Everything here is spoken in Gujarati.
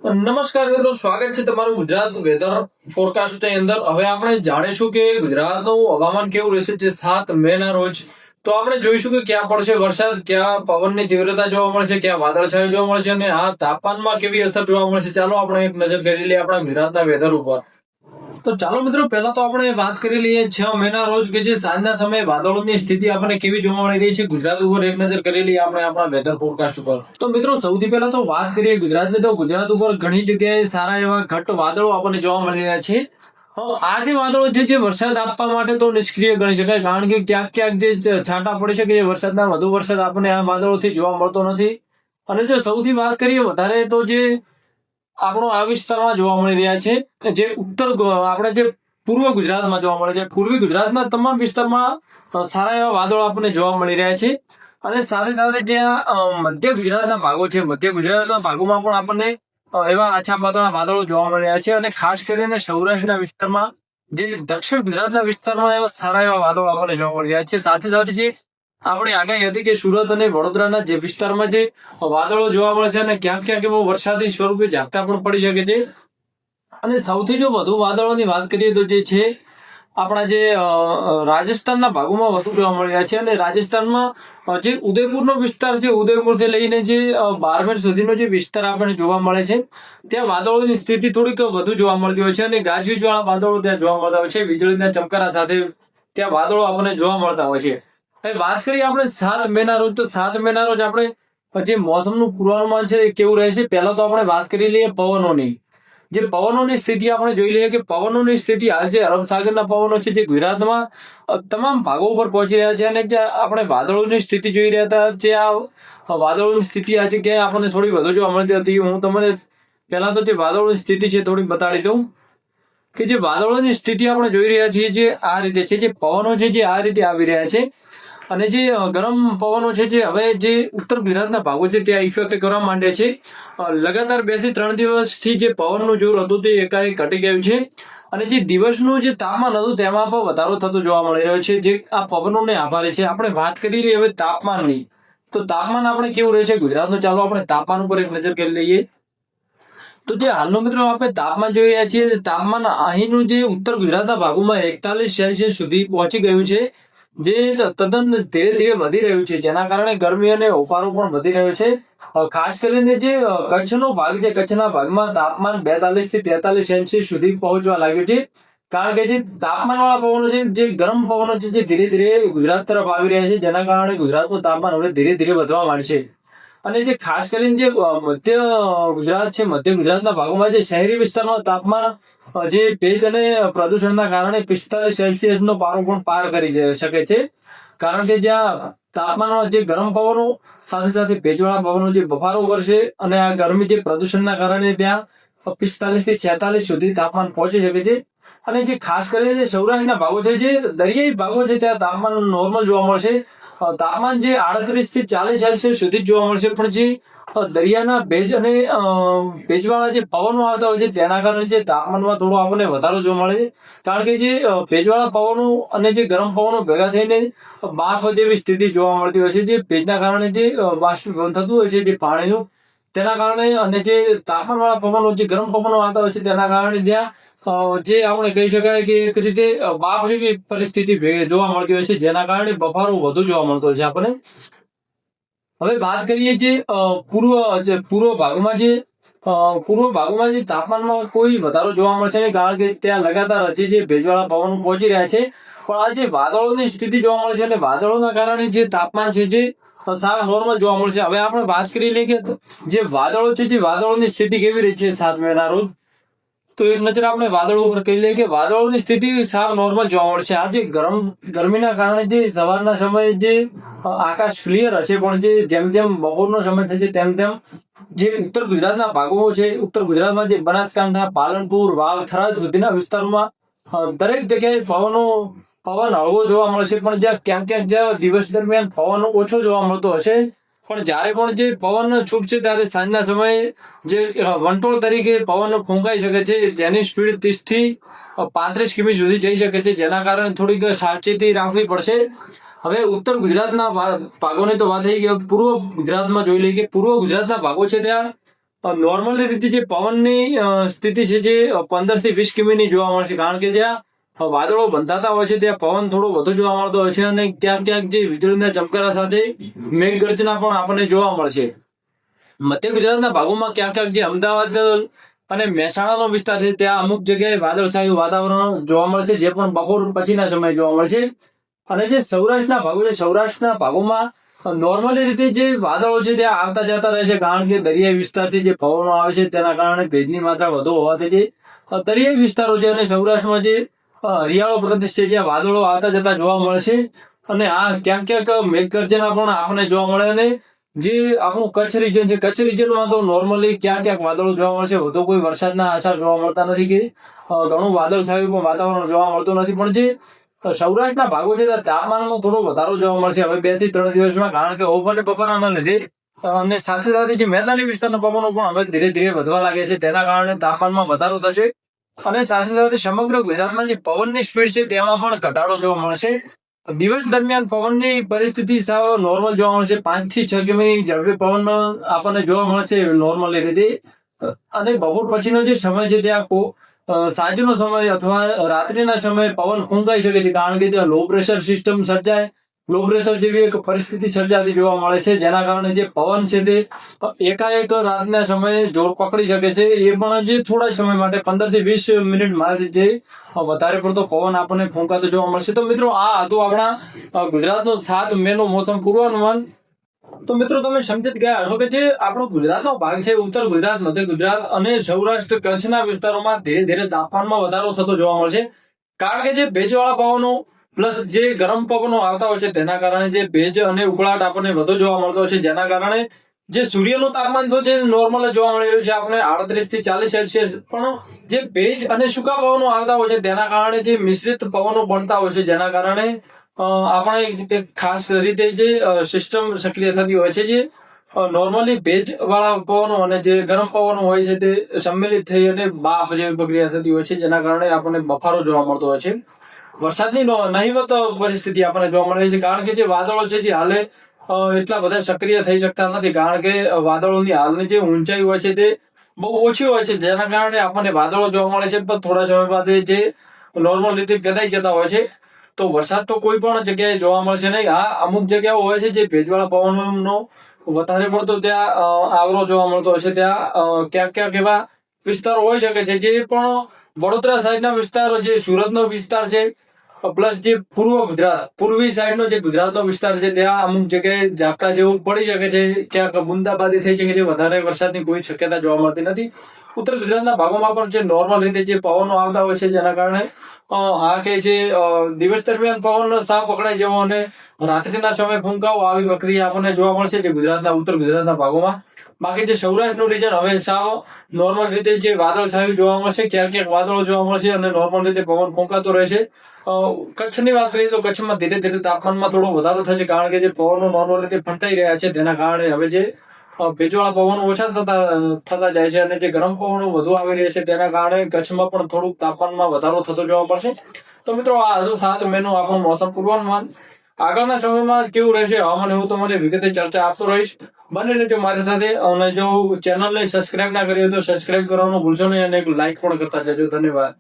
નમસ્કાર મિત્રો, સ્વાગત છે તમારું ગુજરાત વેધર ફોરકાસ્ટ ની અંદર. હવે આપણે જાણીશું કે ગુજરાતનું હવામાન કેવું રહેશે જે 7 મે ના રોજ. તો આપણે જોઈશું કે ક્યાં પડશે વરસાદ, ક્યાં પવનની તીવ્રતા જોવા મળશે, ક્યાં વાદળછાયું જોવા મળશે અને આ તાપમાનમાં કેવી અસર જોવા મળશે. ચાલો આપણે એક નજર કરી લઈએ આપણા ગુજરાતના વેધર ઉપર. તો ચાલો મિત્રો, પહેલા તો આપણે વાત કરી લઈએ 6 મે ના રોજ કે જે સાંજના સમયે વાદળોની સ્થિતિ આપણને કેવી જોવા મળી રહી છે ગુજરાત ઉપર. એક નજર કરી લઈએ આપણે આપણા વેધર ફોરકાસ્ટ ઉપર. તો મિત્રો, સૌથી પહેલા તો વાત કરીએ ગુજરાતની. તો ગુજરાત ઉપર ઘણી જગ્યાએ સારા એવા ઘટ્ટ વાદળો આપણને જોવા મળી રહ્યા છે. આ જે વાદળો છે જે વરસાદ આપવા માટે તો નિષ્ક્રિય ગણી શકાય, કારણ કે ક્યાંક ક્યાંક જે છાંટા પડી શકે છે વરસાદના, વધુ વરસાદ આપણને આ વાદળોથી જોવા મળતો નથી. અને જો સૌથી વાત કરીએ વધારે તો જે આપણો આ વિસ્તારમાં જોવા મળી રહ્યા છે, જે આપણે જે પૂર્વ ગુજરાતમાં જોવા મળે છે. પૂર્વી ગુજરાતના તમામ વિસ્તારમાં સારા એવા વાદળો આપણને જોવા મળી રહ્યા છે. અને સાથે સાથે જ્યાં મધ્ય ગુજરાતના ભાગો છે, મધ્ય ગુજરાતના ભાગોમાં પણ આપણને એવા આછા પાતળા વાદળો જોવા મળી રહ્યા છે. અને ખાસ કરીને સૌરાષ્ટ્રના વિસ્તારમાં, જે દક્ષિણ ગુજરાતના વિસ્તારમાં એવા સારા એવા વાદળો આપણને જોવા મળી રહ્યા છે. સાથે સાથે જે આપણી આગાહી હતી કે સુરત અને વડોદરાના જે વિસ્તારમાં જે વાદળો જોવા મળે છે અને ક્યાંક ક્યાંક એવો વરસાદી સ્વરૂપે ઝાપટા પણ પડી શકે છે. અને સૌથી જો વધુ વાદળોની વાત કરીએ તો જે છે આપણા જે રાજસ્થાનના ભાગોમાં વધુ જોવા મળી રહ્યા છે. અને રાજસ્થાનમાં જે ઉદયપુરનો વિસ્તાર છે, ઉદયપુરથી લઈને જે બારમેર સુધીનો જે વિસ્તાર આપણને જોવા મળે છે, ત્યાં વાદળોની સ્થિતિ થોડીક વધુ જોવા મળતી હોય છે. અને ગાજવીજ વાળા વાદળો ત્યાં જોવા મળતા હોય છે, વીજળીના ચમકારા સાથે ત્યાં વાદળો આપણને જોવા મળતા હોય છે. હવે વાત કરીએ આપણે 7 મે ના રોજ. તો 7 મે ના રોજ આપણે જે મોસમનું પૂર્વાનુમાન છે એ કેવું રહેશે. પહેલા તો આપણે વાત કરી લઈએ પવનોની. જે પવનોની સ્થિતિ આપણે જોઈ લઈએ કે પવનોની સ્થિતિ હાલ જે અરબ સાગરના પવનો છે જે ગુજરાતમાં તમામ ભાગો ઉપર પહોંચી રહ્યા છે. અને જે આપણે વાદળોની સ્થિતિ જોઈ રહ્યા હતા, જે આ વાદળોની સ્થિતિ આ જગ્યાએ આપણને થોડી વધુ જોવા મળતી હતી. હું તમને પહેલા તો જે વાદળોની સ્થિતિ છે થોડી બતાડી દઉં કે જે વાદળોની સ્થિતિ આપણે જોઈ રહ્યા છીએ જે આ રીતે છે. જે પવનો છે જે આ રીતે આવી રહ્યા છે. અને જે ગરમ પવનો છે જે હવે જે ઉત્તર ગુજરાતના ભાગો છે ત્યાં ઇફેક્ટ કરવા માંડે છે. લગાતાર 2 થી 3 દિવસથી જે પવનનું જોર હતું તે એકાએક ઘટી ગયું છે. અને જે દિવસનું જે તાપમાન હતું તેમાં પણ વધારો થતો જોવા મળી રહ્યો છે, જે આ પવનોને આભારી છે. આપણે વાત કરી લઈએ હવે તાપમાનની. તો તાપમાન આપણે કેવું રહેશે ગુજરાતનું, ચાલો આપણે તાપમાન ઉપર એક નજર કરી લઈએ. તો જે હાલનું મિત્રો આપણે તાપમાન જોઈ રહ્યા છીએ, તાપમાન અહીંનું જે ઉત્તર ગુજરાતના ભાગોમાં 41°C સુધી પહોંચી ગયું છે, જે તદ્દન ધીરે ધીરે વધી રહ્યું છે, જેના કારણે ગરમી અને ઉફાળો પણ વધી રહ્યો છે. ખાસ કરીને જે કચ્છનો ભાગ છે, કચ્છના ભાગમાં તાપમાન 42 થી 43°C સુધી પહોંચવા લાગ્યું છે. કારણ કે જે તાપમાન વાળા પવનો છે, જે ગરમ પવનો છે, જે ધીરે ધીરે ગુજરાત તરફ આવી રહ્યા છે, જેના કારણે ગુજરાતનું તાપમાન હવે ધીરે ધીરે વધવા માંડશે. અને જે ખાસ કરીને જે મધ્ય ગુજરાત છે, મધ્ય ગુજરાતના ભાગોમાં જે શહેરી વિસ્તારમાં તાપમાન જે ભેજ અને પ્રદૂષણના કારણે 45°C નો પારો પણ પાર કરી શકે છે. કારણ કે જ્યાં તાપમાનમાં જે ગરમ પવનો સાથે સાથે ભેજવાળા પવનો જે બફારો કરશે અને આ ગરમી જે પ્રદૂષણના કારણે ત્યાં 45 થી 46 સુધી તાપમાન પહોંચી શકે છે. અને જે ખાસ કરીને જે સૌરાષ્ટ્રના ભાગો છે, જે દરિયાઈ ભાગો છે, ત્યાં તાપમાન નોર્મલ જોવા મળશે. તાપમાન જે 38 થી 40°C સુધી જોવા મળશે. પણ જે દરિયાના ભેજ અને ભેજવાળા જે પવનો આવતા હોય છે તેના કારણે જે તાપમાનમાં થોડો આપણને વધારો જોવા મળે છે. કારણ કે જે ભેજવાળા પવનો અને જે ગરમ પવનો ભેગા થઈને બાફ જેવી સ્થિતિ જોવા મળતી હોય છે, જે ભેજના કારણે જે બાષ્પીભવન થતું હોય છે જે પાણીનું, તેના કારણે અને જે તાપમાનવાળા પવનો, જે ગરમ પવનો આવતા હોય છે તેના કારણે જ્યાં જે આપણે કહી શકાય કે એક રીતે બાફ જેવી પરિસ્થિતિ જોવા મળતી હોય છે, જેના કારણે બફારો વધુ જોવા મળતો હોય છે આપણને. હવે વાત કરીએ જે પૂર્વ ભાગોમાં જે તાપમાનમાં કોઈ વધારો જોવા મળશે નહીં, કારણ કે ત્યાં લગાતાર હજી જે ભેજવાળા પવનો પહોંચી રહ્યા છે. પણ આ જે વાદળોની સ્થિતિ જોવા મળશે અને વાદળોના કારણે જે તાપમાન છે જે સારા નોર્મલ જોવા મળશે. હવે આપણે વાત કરી લઈએ કે જે વાદળો છે, જે વાદળોની સ્થિતિ કેવી રહી છે 7 મે ના રોજ. તો એક નજર આપણે વાદળો ઉપર કહી લઈએ કે વાદળોની સ્થિતિ સાવ નોર્મલ જોવા મળશે. આ જે ગરમીના કારણે જે સવારના સમયે જે આકાશ ક્લિયર હશે, પણ જે જેમ જેમ બપોરનો સમય થશે તેમ તેમ જે ઉત્તર ગુજરાતના ભાગો છે, ઉત્તર ગુજરાતમાં જે બનાસકાંઠા, પાલનપુર, વાવ, થરાદ સુધીના વિસ્તારોમાં દરેક જગ્યાએ પવન હળવો જોવા મળશે. પણ જ્યાં ક્યાંક ક્યાંક જ્યાં દિવસ દરમિયાન પવન ઓછો જોવા મળતો હશે, પણ જ્યારે પણ જે પવન છૂટશે ત્યારે સાંજના સમયે જે વંટોળ તરીકે પવન ફૂંકાઈ શકે છે, જેની સ્પીડ 30 થી 35 કિમી સુધી જઈ શકે છે, જેના કારણે થોડીક સાવચેતી રાખવી પડશે. હવે ઉત્તર ગુજરાતના ભાગોની તો વાત થઈ ગઈ. પૂર્વ ગુજરાતમાં જોઈ લઈએ કે પૂર્વ ગુજરાતના ભાગો છે ત્યાં નોર્મલી રીતે જે પવનની સ્થિતિ છે જે 15 થી 20 કિમીની જોવા મળશે, કારણ કે જ્યાં વાદળો બંધાતા હોય છે ત્યાં પવન થોડો વધુ જોવા મળતો હોય છે, અને ક્યાંક ક્યાંક જે વીજળીના ચમકારા સાથે મેઘગર્જના પણ આપણને જોવા મળશે. મધ્ય ગુજરાતના ભાગોમાં ક્યાંક ક્યાંક જે અમદાવાદ અને મહેસાણાનો વિસ્તાર છે ત્યાં અમુક જગ્યાએ વાદળછાયું વાતાવરણ જોવા મળશે, જે પણ બપોર પછીના સમયે જોવા મળશે. અને જે સૌરાષ્ટ્રના ભાગો છે, સૌરાષ્ટ્રના ભાગોમાં નોર્મલી રીતે જે વાદળો છે ત્યાં આવતા જતા રહે છે, કારણ કે દરિયાઈ વિસ્તારથી જે પવનો આવે છે તેના કારણે ભેજની માત્રા વધુ હોવાથી જે દરિયાઈ વિસ્તારો છે અને સૌરાષ્ટ્રમાં જે હરિયાળો પ્રદેશ છે જ્યાં વાદળો આવતા જતા જોવા મળશે. અને આ ક્યાંક ક્યાંક મેઘગર્જના પણ આપણને જોવા મળે. અને જે આપણું કચ્છ રિજન છે, કચ્છ રિજનમાં તો નોર્મલી ક્યાંક ક્યાંક વાદળો જોવા મળશે, વધુ કોઈ વરસાદના આસાર જોવા મળતા નથી કે ઘણું વાદળછાયું પણ વાતાવરણ જોવા મળતું નથી. પણ જે સૌરાષ્ટ્રના ભાગો છે ત્યાં તાપમાનમાં થોડો વધારો જોવા મળશે હવે 2 થી 3 દિવસમાં, કારણ કે ઓપ અને બપોરના લીધે અને સાથે સાથે જે મેદાની વિસ્તારના પવનો પણ હવે ધીરે ધીરે વધવા લાગે છે, તેના કારણે તાપમાનમાં વધારો થશે. અને સાથે સાથે સમગ્ર ગુજરાતમાં જે પવનની સ્પીડ છે તેમાં પણ ઘટાડો જોવા મળશે. દિવસ દરમિયાન પવનની પરિસ્થિતિ સાવ નોર્મલ જોવા મળશે, 5 થી 6 કિમી ઝડપે પવન આપણને જોવા મળશે નોર્મલી રીતે. અને બપોર પછીનો જે સમય છે ત્યાં સાંજનો સમય અથવા રાત્રિના સમયે પવન ફૂંકાઈ શકે છે, કારણ કે ત્યાં લો પ્રેશર સિસ્ટમ સર્જાય, લો પ્રેશર જેવી એક પરિસ્થિતિ સર્જાતી જોવા મળે છે, જેના કારણે જે પવન છે તે એકાએક રાતના સમયે જોર પકડી શકે છે. એ પણ જે થોડા સમય માટે 15 થી 20 મિનિટ માટે જે વધારે પડતો પવન આપણને ફૂંકાતો જોવા મળશે. તો મિત્રો આ હતું આપણા ગુજરાતનો 7 મેનો મોસમ પૂર્વાનુમાન. તો મિત્રો તમે સમજી ગયા હશો કે જે આપણો ગુજરાતનો ભાગ છે, ઉત્તર ગુજરાત, મધ્ય ગુજરાત અને સૌરાષ્ટ્ર કચ્છના વિસ્તારોમાં ધીરે ધીરે તાપમાનમાં વધારો થતો જોવા મળશે, કારણ કે જે ભેજવાળા પવનો પ્લસ જે ગરમ પવનો આવતા હોય છે તેના કારણે જે ભેજ અને ઉકળાટ આપણને વધુ જોવા મળતો હોય છે, જેના કારણે જે સૂર્યનું તાપમાન તો જે નોર્મલ જોવા મળી રહ્યું છે આપણે 38 થી 40 સેલ્સિયસ, પણ જે ભેજ અને સૂકા પવનો આવતા હોય છે તેના કારણે જે મિશ્રિત પવનો બનતા હોય છે, જેના કારણે આપણે ખાસ રીતે જે સિસ્ટમ સક્રિય થતી હોય છે, જે નોર્મલી ભેજ વાળા પવનો અને જે ગરમ પવનો હોય છે તે સંમેલિત થઈ અને બાફ જેવી પ્રક્રિયા થતી હોય છે, જેના કારણે આપણને બફારો જોવા મળતો હોય છે. વરસાદની નહિવત પરિસ્થિતિ આપણને જોવા મળે છે, કારણ કે જે વાદળો છે જે હાલે એટલા બધા સક્રિય થઈ શકતા નથી, કારણ કે વાદળોની હાલની જે ઊંચાઈ હોય છે તે બહુ ઓછી હોય છે, જેના કારણે આપણને વાદળો જોવા મળે છે પણ થોડા સમય બાદ જે નોર્મલ રીતે પેદાઈ જતા હોય છે. તો વરસાદ તો કોઈ પણ જગ્યાએ જોવા મળશે નહીં. હા, અમુક જગ્યાઓ હોય છે જે ભેજવાળા પવનનો વધારે પડતો ત્યાં આવરો જોવા મળતો હોય છે, ત્યાં ક્યાંક ક્યાંક એવા વિસ્તારો હોઈ શકે છે, જે પણ વડોદરા સાઈડના વિસ્તારો, જે સુરતનો વિસ્તાર છે, પ્લસ જે પૂર્વી સાઈડનો જે ગુજરાતનો વિસ્તાર છે ત્યાં અમુક જગ્યાએ ઝાપટા જેવું પડી શકે છે, ક્યાંક બુંદાબાંદી થઈ શકે છે, વધારે વરસાદની કોઈ શક્યતા જોવા મળતી નથી. ઉત્તર ગુજરાતના ભાગોમાં પણ જે નોર્મલ રીતે જે પવનો આવતા હોય છે, જેના કારણે હા કે જે દિવસ દરમિયાન પવન સાવ પકડાઈ જવો અને રાત્રિના સમયે ફૂંકાવો, આવી પ્રક્રિયા આપણને જોવા મળશે જે ઉત્તર ગુજરાતના ભાગોમાં. બાકી જે સૌરાષ્ટ્રનું રીજન હવે સાવ નોર્મલ રીતે જે વાદળ છાયું જોવા મળશે, ક્યાંક ક્યાંક વાદળો જોવા મળશે અને નોર્મલ રીતે પવન ફૂંકાતો રહેશે. કચ્છની વાત કરીએ તો કચ્છમાં ધીરે ધીરે તાપમાનમાં થોડો વધારો થશે, કારણ કે જે પવનો નોર્મલ રીતે ફંટાઈ રહ્યા છે તેના કારણે હવે જે ભેજવાળા પવનો ઓછા થતા જાય છે અને જે ગરમ પવનો વધુ આવી રહ્યા છે તેના કારણે કચ્છમાં પણ થોડુંક તાપમાનમાં વધારો થતો જોવા મળશે. તો મિત્રો આ હતું 7 મેનું આપણું મોસમ પૂર્વાનુમાન. આગળના સમયમાં કેવું રહેશે હવામાન, હું તમારી વિગતે ચર્ચા આપતો રહીશ. બને રહેજો મારી સાથે, અને જો ચેનલને સબસ્ક્રાઇબ ના કરી હોય તો સબસ્ક્રાઇબ કરવાનું ભૂલશો નહીં અને એક લાઈક પણ કરતા જજો. ધન્યવાદ.